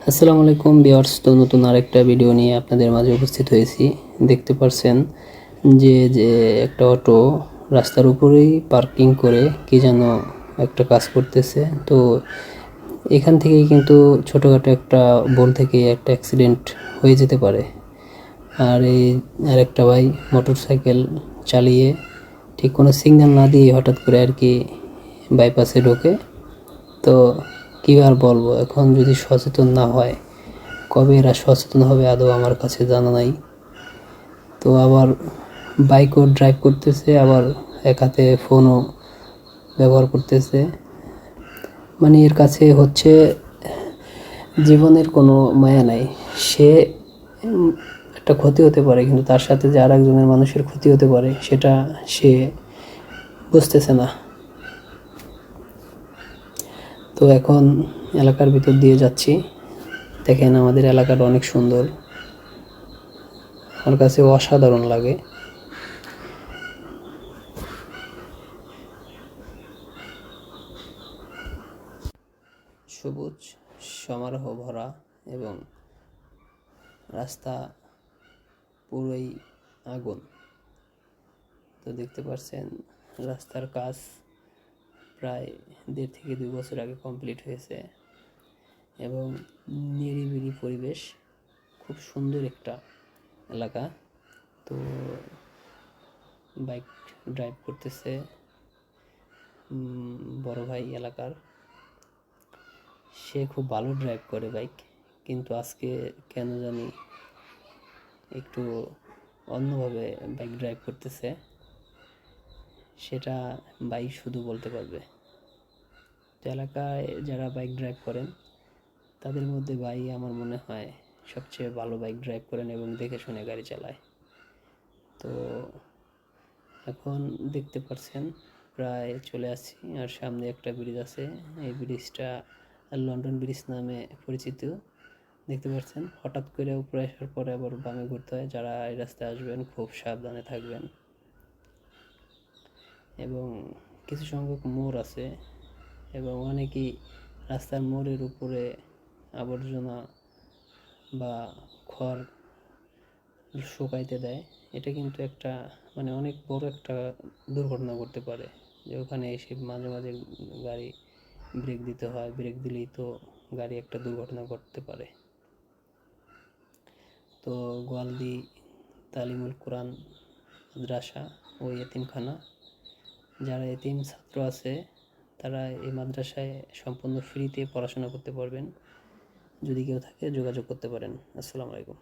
আসসালামু আলাইকুম ভিউয়ার্স। তো নতুন আরেকটা ভিডিও নিয়ে আপনাদের মাঝে উপস্থিত হয়েছি। দেখতে পাচ্ছেন যে একটা অটো রাস্তার উপরেই পার্কিং করে কি যেন একটা কাজ করতেছে। তো এখান থেকেই কিন্তু ছোটোখাটো একটা ভুল থেকে একটা অ্যাক্সিডেন্ট হয়ে যেতে পারে। আর আরেকটা ভাই মোটরসাইকেল চালিয়ে ঠিক কোনো সিগন্যাল না দিয়ে হঠাৎ করে আর কি বাইপাসে ঢোকে। তো কী আর বলবো, এখন যদি সচেতন না হয় কবে এরা সচেতন হবে আদৌ আমার কাছে জানা নাই। তো আবার বাইকও ড্রাইভ করতেছে, আবার এক হাতে ফোনও ব্যবহার করতেছে। মানে এর কাছে হচ্ছে জীবনের কোনো মায়া নাই। সে একটা ক্ষতি হতে পারে, কিন্তু তার সাথে যে আর একজনের মানুষের ক্ষতি হতে পারে সেটা সে বুঝতেছে না। তো এখন এলাকার ভিতর দিয়ে যাচ্ছি। দেখেন আমাদের এলাকাটা অনেক সুন্দর, আমার কাছে অসাধারণ লাগে। সবুজ সমারোহ ভরা এবং রাস্তা পুরোই আগুন। তো দেখতে পাচ্ছেন রাস্তার কাজ প্রায় 1.5 থেকে 2 বছর আগে কমপ্লিট হয়েছে এবং নিরিবিলি পরিবেশ, খুব সুন্দর একটা এলাকা। তো বাইক ড্রাইভ করতেছে বড় ভাই এলাকার, সে খুব ভালো ড্রাইভ করে বাইক, কিন্তু আজকে কেন জানি একটু অন্যভাবে বাইক ড্রাইভ করতেছে, সেটা বাইক শুধু বলতে পারবে। তো এলাকায় যারা বাইক ড্রাইভ করেন তাদের মধ্যে ভাই আমার মনে হয় সবচেয়ে ভালো বাইক ড্রাইভ করেন এবং দেখে শুনে গাড়ি চালায়। তো এখন দেখতে পাচ্ছেন প্রায় চলে আসছি, আর সামনে একটা ব্রিজ আছে। এই ব্রিজটা লন্ডন ব্রিজ নামে পরিচিত। দেখতে পাচ্ছেন হঠাৎ করে উপরে আসার পরে আবার বামে ঘুরতে হয়। যারা এই রাস্তায় আসবেন খুব সাবধানে থাকবেন। এবং কিছু সংখ্যক মোড় আছে এবং অনেকেই রাস্তার মোড়ের উপরে আবর্জনা বা খড় শুকাইতে দেয়। এটা কিন্তু একটা মানে অনেক বড় একটা দুর্ঘটনা করতে পারে, যে ওখানে এসে মাঝে মাঝে গাড়ি ব্রেক দিতে হয়, ব্রেক দিলেই তো গাড়ি একটা দুর্ঘটনা ঘটতে পারে। তো গোয়ালদি তালিমুল কোরআন মাদ্রাসা ও এতিমখানা, যারা এতিম ছাত্র আছে তারা এই মাদ্রাসায় সম্পূর্ণ ফ্রিতে পড়াশোনা করতে পারবেন। যদি কেউ থাকে যোগাযোগ করতে পারেন। আসসালামু আলাইকুম।